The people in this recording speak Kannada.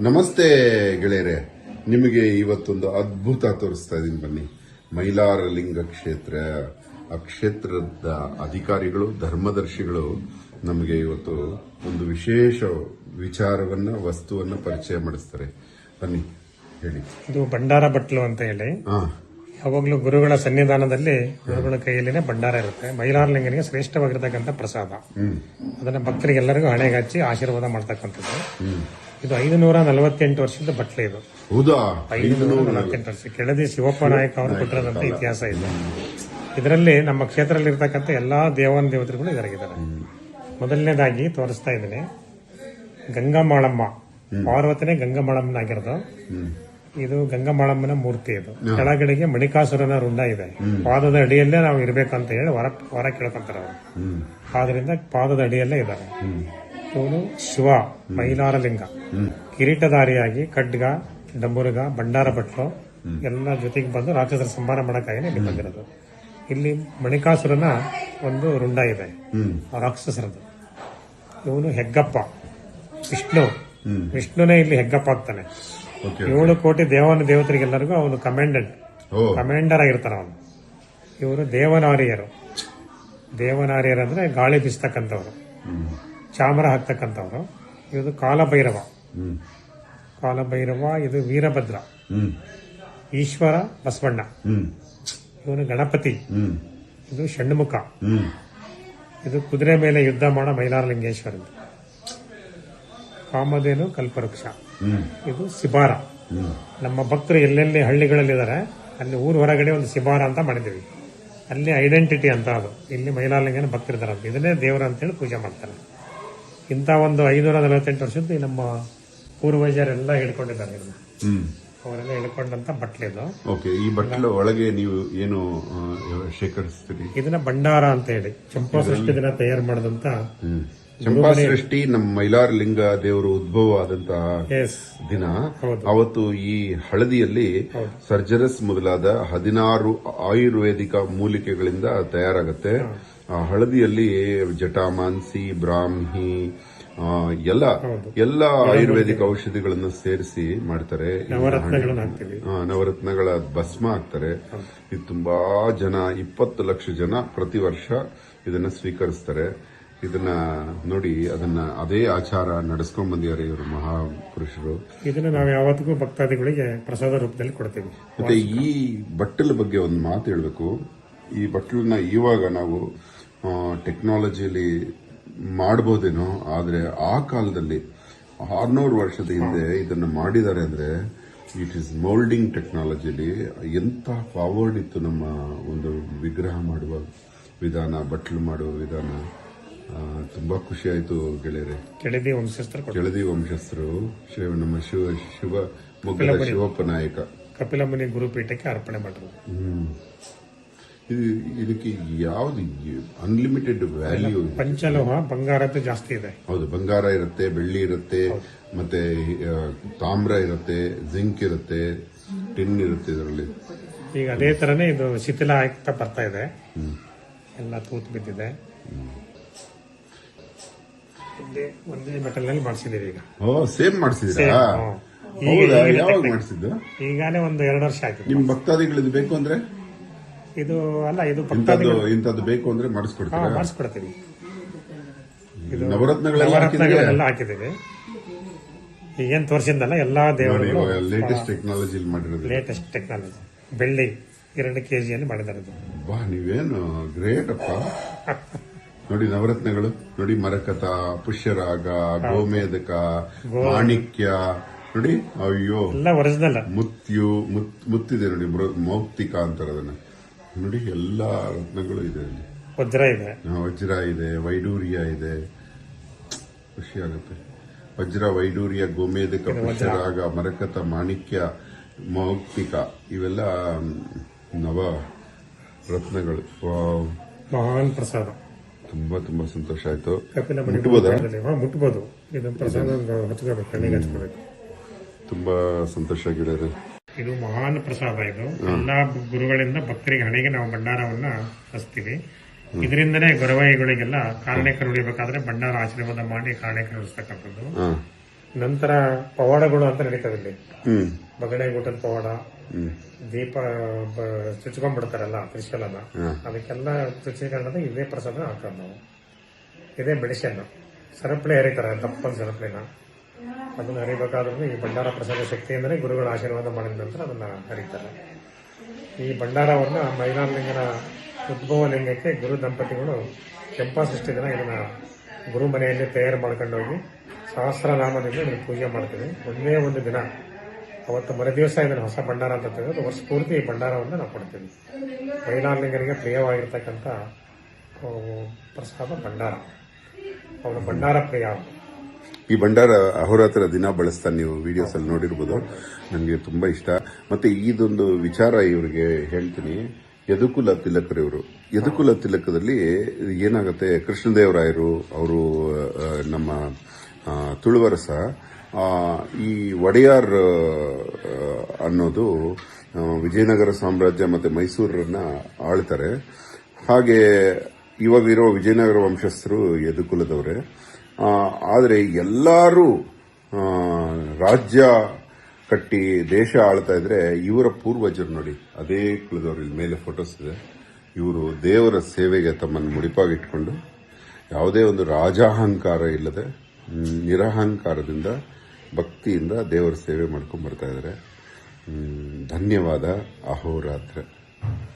ನಮಸ್ತೆ ಗೆಳೆಯರೆ, ನಿಮಗೆ ಇವತ್ತೊಂದು ಅದ್ಭುತ ತೋರಿಸ್ತಾ ಇದ್ದೀನಿ. ಬನ್ನಿ. ಮೈಲಾರಲಿಂಗ ಕ್ಷೇತ್ರ, ಆ ಕ್ಷೇತ್ರದ ಅಧಿಕಾರಿಗಳು, ಧರ್ಮದರ್ಶಿಗಳು ನಮಗೆ ಇವತ್ತು ಒಂದು ವಿಶೇಷ ವಿಚಾರವನ್ನ, ವಸ್ತುವನ್ನ ಪರಿಚಯ ಮಾಡಿಸ್ತಾರೆ. ಬನ್ನಿ, ಹೇಳಿ. ಇದು ಭಂಡಾರ ಬಟ್ಲು ಅಂತ ಹೇಳಿ, ಯಾವಾಗಲೂ ಗುರುಗಳ ಸನ್ನಿಧಾನದಲ್ಲಿ ಗುರುಗಳ ಕೈಯಲ್ಲಿನೇ ಭಂಡಾರ ಇರುತ್ತೆ. ಮೈಲಾರಲಿಂಗನಿಗೆ ಶ್ರೇಷ್ಠವಾಗಿರ್ತಕ್ಕಂಥ ಪ್ರಸಾದ. ಅದನ್ನ ಭಕ್ತರಿಗೆಲ್ಲರಿಗೂ ಹಣೆಗೆ ಹಚ್ಚಿ ಆಶೀರ್ವಾದ ಮಾಡ್ತಕ್ಕಂಥದ್ದು. ಇದು 548 ವರ್ಷದ ಬಟ್ಲೆ. ಇದು ಹೌದಾ? 548 ವರ್ಷ ಕೆಳದಿ ಶಿವಪ್ಪ ನಾಯಕ ಅವರು ಕೊಟ್ಟಿರೋದಂತ ಇತಿಹಾಸ ಇದೆ. ಇದರಲ್ಲಿ ನಮ್ಮ ಕ್ಷೇತ್ರದಲ್ಲಿ ಇರ್ತಕ್ಕಂಥ ಎಲ್ಲಾ ದೇವತೆಗಳು ಇದರಾಗಿದ್ದಾರೆ. ಮೊದಲನೇದಾಗಿ ತೋರಿಸ್ತಾ ಇದ್ದೀನಿ, ಗಂಗಮಾಳಮ್ಮ, ಪಾರ್ವತಿನೇ ಗಂಗಮಾಳಮ್ಮನಾಗಿರೋದು. ಇದು ಗಂಗಮಾಳಮ್ಮನ ಮೂರ್ತಿ. ಇದು ಕೆಳಗಡೆಗೆ ಮಣಿಕಾಸುರನ ರುಂಡ ಇದೆ. ಪಾದದ ಅಡಿಯಲ್ಲೇ ನಾವು ಇರ್ಬೇಕಂತ ಹೇಳಿ ವರ ಕೇಳ್ಕೊಂತಾರೆ ಅವರು. ಆದ್ರಿಂದ ಪಾದದ ಅಡಿಯಲ್ಲೇ ಇದ್ದಾರೆ. ಇವನು ಶಿವ, ಮೈಲಾರಲಿಂಗ, ಕಿರೀಟಧಾರಿಯಾಗಿ ಖಡ್ಗ, ಡಂಬುರ್ಗ, ಭಂಡಾರ ಬಟ್ಲು ಎಲ್ಲ ಜೊತೆಗೆ ಬಂದು ರಾಕ್ಷಸರ ಸಂಹಾರ ಮಾಡಕ್ಕಾಗಿ ಇಲ್ಲಿ ಬಂದಿರೋದು. ಇಲ್ಲಿ ಮಣಿಕಾಸುರನ ಒಂದು ರುಂಡ ಇದೆ, ರಾಕ್ಷಸರದು. ಇವನು ಹೆಗ್ಗಪ್ಪ, ವಿಷ್ಣುನೇ ಇಲ್ಲಿ ಹೆಗ್ಗಪ್ಪ ಆಗ್ತಾನೆ. 7 ಕೋಟಿ ದೇವತೆರಿಗೆಲ್ಲರಿಗೂ ಅವನು ಕಮಾಂಡರ್ ಆಗಿರ್ತಾನ ಅವನು. ಇವರು ದೇವನಾರಿಯರು ಅಂದ್ರೆ ಗಾಳಿ ಬೀಸ್ತಕ್ಕಂಥವ್ರು, ಚಾಮರ ಹಾಕ್ತಕ್ಕಂಥವ್ರು. ಇದು ಕಾಲಭೈರವ, ಇದು ವೀರಭದ್ರ, ಈಶ್ವರ ಬಸವಣ್ಣ, ಇವನು ಗಣಪತಿ, ಇದು ಷಣ್ಮುಖ, ಇದು ಕುದುರೆ ಮೇಲೆ ಯುದ್ಧ ಮಾಡೋ ಮೈಲಾರಲಿಂಗೇಶ್ವರ, ಕಾಮಧೇನು ಕಲ್ಪವೃಕ್ಷ, ಇದು ಸಿಬಾರ. ನಮ್ಮ ಭಕ್ತರು ಎಲ್ಲೆಲ್ಲಿ ಹಳ್ಳಿಗಳಲ್ಲಿದ್ದಾರೆ ಅಲ್ಲಿ ಊರ ಹೊರಗಡೆ ಒಂದು ಸಿಬಾರ ಅಂತ ಮಾಡಿದ್ದೀವಿ. ಅಲ್ಲಿ ಐಡೆಂಟಿಟಿ ಅಂತ ಅದು. ಇಲ್ಲಿ ಮೈಲಾರಲಿಂಗನ ಭಕ್ತರಿದ್ದಾರೆ ಅಂತ, ಇದನ್ನೇ ದೇವರ ಅಂತೇಳಿ ಪೂಜೆ ಮಾಡ್ತಾರೆ. ಇಂಥ ಒಂದು 548 ವರ್ಷದ ನಮ್ಮ ಪೂರ್ವಜರೆಲ್ಲ ಹಿಡ್ಕೊಂಡಿದ್ದಾರೆ. ಅವರೆಲ್ಲ ಹಿಡ್ಕೊಂಡಂತ ಬಟ್ಲಿದು. ಈ ಬಟ್ಲು ಒಳಗೆ ನೀವು ಏನು ಶೇಖರಿಸ್ತೀರಿ? ಇದನ್ನ ಭಂಡಾರ ಅಂತ ಹೇಳಿ ಚಂಪಾಸೃಷ್ಟಿ ದಿನ ತಯಾರು ಮಾಡಿದಂತ. ಚಂಪಾಸೃಷ್ಟಿ ನಮ್ಮ ಮೈಲಾರಲಿಂಗ ದೇವರು ಉದ್ಭವ ಆದಂತಹ ದಿನ. ಅವತ್ತು ಈ ಹಳದಿಯಲ್ಲಿ ಸರ್ಜರಸ್ ಮೊದಲಾದ 16 ಆಯುರ್ವೇದಿಕ ಮೂಲಿಕೆಗಳಿಂದ ತಯಾರಾಗುತ್ತೆ. ಆ ಹಳದಿಯಲ್ಲಿ ಜಟಾಮಾನ್ಸಿ, ಬ್ರಾಹ್ಮಿ, ಎಲ್ಲ ಆಯುರ್ವೇದಿಕ ಔಷಧಿಗಳನ್ನು ಸೇರಿಸಿ ಮಾಡ್ತಾರೆ. ನವರತ್ನಗಳ ಭಸ್ಮ ಹಾಕ್ತಾರೆ. ಇದು ತುಂಬಾ ಜನ, 20 ಲಕ್ಷ ಜನ ಪ್ರತಿ ವರ್ಷ ಇದನ್ನ ಸ್ವೀಕರಿಸ್ತಾರೆ. ಇದನ್ನ ನೋಡಿ, ಅದನ್ನ ಅದೇ ಆಚಾರ ನಡೆಸ್ಕೊಂಡ್ ಬಂದಿದ್ದಾರೆ ಇವರು ಮಹಾಪುರುಷರು. ಇದನ್ನ ನಾವು ಯಾವತ್ತಿಗೂ ಭಕ್ತಾದಿಗಳಿಗೆ ಪ್ರಸಾದ ರೂಪದಲ್ಲಿ ಕೊಡ್ತೀವಿ. ಮತ್ತೆ ಈ ಬಟ್ಟಲ ಬಗ್ಗೆ ಒಂದು ಮಾತು ಹೇಳ್ಬೇಕು. ಈ ಬಟ್ಟಲನ್ನ ಇವಾಗ ನಾವು ಟೆಕ್ನಾಲಜಿಯಲ್ಲಿ ಮಾಡಬಹುದೇನೋ, ಆದ್ರೆ ಆ ಕಾಲದಲ್ಲಿ 600 ವರ್ಷದ ಹಿಂದೆ ಇದನ್ನ ಮಾಡಿದ್ದಾರೆ ಅಂದ್ರೆ ಇಟ್ ಈಸ್ ಮೋಲ್ಡಿಂಗ್ ಟೆಕ್ನಾಲಜಿಲಿ ಎಂತ ಫಾರ್ವರ್ಡ್ ಇತ್ತು ನಮ್ಮ ಒಂದು ವಿಗ್ರಹ ಮಾಡುವ ವಿಧಾನ, ಬಟ್ಲು ಮಾಡುವ ವಿಧಾನ. ತುಂಬಾ ಖುಷಿ ಆಯ್ತು ಗೆಳೆಯರೆ. ಕೆಳದಿ ವಂಶಸ್ಥರು ನಮ್ಮ ಶಿವಪ್ಪ ನಾಯಕ ಕಪಿಲಮುನಿ ಗುರುಪೀಠಕ್ಕೆ ಅರ್ಪಣೆ ಮಾಡಿದ್ರು. ಇದಕ್ಕೆ ಯಾವ್ದು ಅನ್ಲಿಮಿಟೆಡ್ ವ್ಯಾಲ್ಯೂ? ಪಂಚಲೋಹ, ಬಂಗಾರ ಜಾಸ್ತಿ ಇದೆ. ಹೌದು, ಬಂಗಾರ ಇರುತ್ತೆ, ಬೆಳ್ಳಿ ಇರುತ್ತೆ, ಮತ್ತೆ ತಾಮ್ರ ಇರುತ್ತೆ, ಜಿಂಕ್ ಇರುತ್ತೆ, ಟಿನ್ ಇರುತ್ತೆ ಇದರಲ್ಲಿ. ಈಗ ಅದೇ ತರನೇ ಇದು ಶಿಥಿಲ ಆಗ್ತಾ ಬರ್ತಾ ಇದೆ, ಎಲ್ಲ ತೂತು ಬಿದ್ದಿದೆ. ಒಂದೇ ಮೆಟಲ್ ನಲ್ಲಿ ಮಾಡಿಸಿದೀವಿ ಈಗ. ಸೇಮ್ ಮಾಡಿಸಿದ್ರಾ? ಯಾವಾಗ ಮಾಡಿಸಿದ್ದು? ಈಗಾನೇ ಒಂದು 2 ವರ್ಷ ಆಯ್ತು. ನಿಮ್ ಭಕ್ತಾದಿಗಳು ಬೇಕು ಅಂದ್ರೆ ಇದು ಅಲ್ಲ, ಇದು ಇಂಥದ್ದು ಬೇಕು ಅಂದ್ರೆ ಮಾಡಿಸ್ಕೊಡ್ತೀವಿ. ಇದು ನವರತ್ನಗಳೆಲ್ಲ ಹಾಕಿದ್ದೀವಿ. ಈಗೇನ್ ತೋರಿಸಿದ್ದಲ್ಲ, ಎಲ್ಲಾ ದೇವರುಗಳು ಲೇಟೆಸ್ಟ್ ಟೆಕ್ನಾಲಜಿ ಮಾಡಿರೋದು. Latest technology. ಬೆಳ್ಳಿ 2 kg ಮಾಡಿದ್ದಾರೆ. ನೀವೇನು ಗ್ರೇಟ್ ಅಪ್ಪ. ನೋಡಿ, ನವರತ್ನಗಳು ನೋಡಿ, ಮರಕತ, ಪುಷ್ಯರಾಗ, ಗೋಮೇದಕ, ಮಾಣಿಕ್ಯ ನೋಡಿ. ಅಯ್ಯೋ, ಎಲ್ಲ ಒರಿಜಿನಲ್. ಮುತ್ತಿದೆ ನೋಡಿ, ಮೌಕ್ತಿಕ ಅಂತಾರೆ ಅದನ್ನ ನೋಡಿ. ಎಲ್ಲಾ ರತ್ನಗಳು ಇದೆ ಅಲ್ಲಿ. ವಜ್ರ ಇದೆ, ವೈಡೂರ್ಯ ಇದೆ. ಖುಷಿ ಆಗುತ್ತೆ. ವಜ್ರ, ವೈಡೂರ್ಯ, ಗೋಮೇದಕ, ಪುಷ್ಯರಾಗ, ಮರಕತ, ಮಾಣಿಕ್ಯ, ಮೌಕ್ತಿಕ ಇವೆಲ್ಲ ನವ ರತ್ನಗಳು. ಮಹಾನ್ ಪ್ರಸಾದ. ತುಂಬಾ ತುಂಬಾ ಸಂತೋಷ ಆಯ್ತು. ಮುಟ್ಬೋದು. ಇದು ಪ್ರಸಾದ ಹಚ್ಕೋಬೇಕು. ತುಂಬಾ ಸಂತೋಷ ಗೆಳೆಯರೆ. ಇದು ಮಹಾನ್ ಪ್ರಸಾದ. ಇದು ಎಲ್ಲಾ ಗುರುಗಳಿಂದ ಭಕ್ತರಿಗೆ ಹಣೆಗೆ ನಾವು ಭಂಡಾರವನ್ನ ಹಚ್ತೀವಿ. ಇದರಿಂದನೇ ಗೌರವಗಳಿಗೆಲ್ಲ ಕಾರಣಕ್ಕೆ ಉಳಿಬೇಕಾದ್ರೆ ಭಂಡಾರ ಆಶೀರ್ವಾದ ಮಾಡಿ ಕಾರಣಕ್ಕೆ ಉಳಿಸ್ತಕ್ಕಂಥದ್ದು. ನಂತರ ಪವಾಡಗಳು ಅಂತ ನಡೀತದೆ ಇಲ್ಲಿ. ಹ್ಮ್ ಬಗಡೆಗೂಟದ ಪವಾಡ, ಹ್ಮ್ ದೀಪ ಚುಚ್ಕೊಂಡ್ಬಿಡ್ತಾರಲ್ಲ ತ್ರಿಶೂಲನ, ಅದಕ್ಕೆಲ್ಲ ಚುಚ್ಚಿಕೊಂಡಾಗ ಇದೇ ಪ್ರಸಾದ ಹಾಕೋದು ನಾವು. ಇದೇ ಮೆಡಿಸಿನ್. ಸರಪಳಿ ಹರಿತಾರೆ, ದಪ್ಪನ ಸರಪಳಿನ. ಅದನ್ನ ಹರಿಬೇಕಾದ್ರೂ ಈ ಭಂಡಾರ ಪ್ರಸಾದ ಶಕ್ತಿ ಅಂದರೆ ಗುರುಗಳ ಆಶೀರ್ವಾದ ಮಾಡಿದ ನಂತರ ಅದನ್ನ ಹರಿತಾರೆ. ಈ ಭಂಡಾರವನ್ನು ಮೈಲಾರಲಿಂಗನ ಉದ್ಭವ ಲಿಂಗಕ್ಕೆ ಗುರು ದಂಪತಿಗಳು ಕೆಂಪಾಸೃಷ್ಟಿ ದಿನ ಇದನ್ನ ಗುರು ಮನೆಯಲ್ಲಿ ತಯಾರು ಮಾಡ್ಕೊಂಡು ಹೋಗಿ ಸಹಸ್ರನಾಮದಿಂದ ಇದನ್ನು ಪೂಜೆ ಮಾಡ್ತೀವಿ. ಒಂದೇ ಒಂದು ದಿನ ಅವತ್ತು ಮರುದಿವಸ ಇದನ್ನು ಹೊಸ ಭಂಡಾರ ಅಂತ ತೆಗೆದು ವರ್ಷ ಪೂರ್ತಿ ಈ ಭಂಡಾರವನ್ನು ನಾವು ಕೊಡ್ತೀವಿ. ಮೈಲಾರಲಿಂಗನಿಗೆ ಪ್ರಿಯವಾಗಿರ್ತಕ್ಕಂಥ ಪ್ರಸಾದ ಭಂಡಾರ. ಅವನ ಭಂಡಾರ ಪ್ರಿಯ. ಈ ಭಂಡಾರ ಅಹೋರಾತ್ರ ದಿನ ಬಳಸ್ತಾನೆ. ನೀವು ವಿಡಿಯೋಸ್ ಅಲ್ಲಿ ನೋಡಿರ್ಬೋದು. ನನಗೆ ತುಂಬಾ ಇಷ್ಟ. ಮತ್ತೆ ಇದೊಂದು ವಿಚಾರ ಇವರಿಗೆ ಹೇಳ್ತೀನಿ. ಯದುಕುಲ ತಿಲಕರು ಇವರು. ಯದುಕುಲ ತಿಲಕದಲ್ಲಿ ಏನಾಗುತ್ತೆ, ಕೃಷ್ಣದೇವರಾಯರು ಅವರು ನಮ್ಮ ತುಳುವರಸ ಈ ಒಡೆಯಾರ್ ಅನ್ನೋದು ವಿಜಯನಗರ ಸಾಮ್ರಾಜ್ಯ ಮತ್ತೆ ಮೈಸೂರನ್ನ ಆಳ್ತಾರೆ. ಹಾಗೆ ಇವಾಗಿರೋ ವಿಜಯನಗರ ವಂಶಸ್ಥರು ಯದುಕುಲದವರೇ. ಆದರೆ ಎಲ್ಲರೂ ರಾಜ್ಯ ಕಟ್ಟಿ ದೇಶ ಆಳ್ತಾ ಇದ್ರೆ ಇವರ ಪೂರ್ವಜರು ನೋಡಿ, ಅದೇ ಕುಲದವರು. ಇಲ್ಲಿ ಮೇಲೆ ಫೋಟೋಸ್ ಇದೆ. ಇವರು ದೇವರ ಸೇವೆಗೆ ತಮ್ಮನ್ನು ಮುಡಿಪಾಗಿಟ್ಕೊಂಡು ಯಾವುದೇ ಒಂದು ರಾಜಾಹಂಕಾರ ಇಲ್ಲದೆ ನಿರಹಂಕಾರದಿಂದ ಭಕ್ತಿಯಿಂದ ದೇವರ ಸೇವೆ ಮಾಡ್ಕೊಂಡು ಬರ್ತಾ ಇದ್ದಾರೆ. ಧನ್ಯವಾದ. ಅಹೋರಾತ್ರ.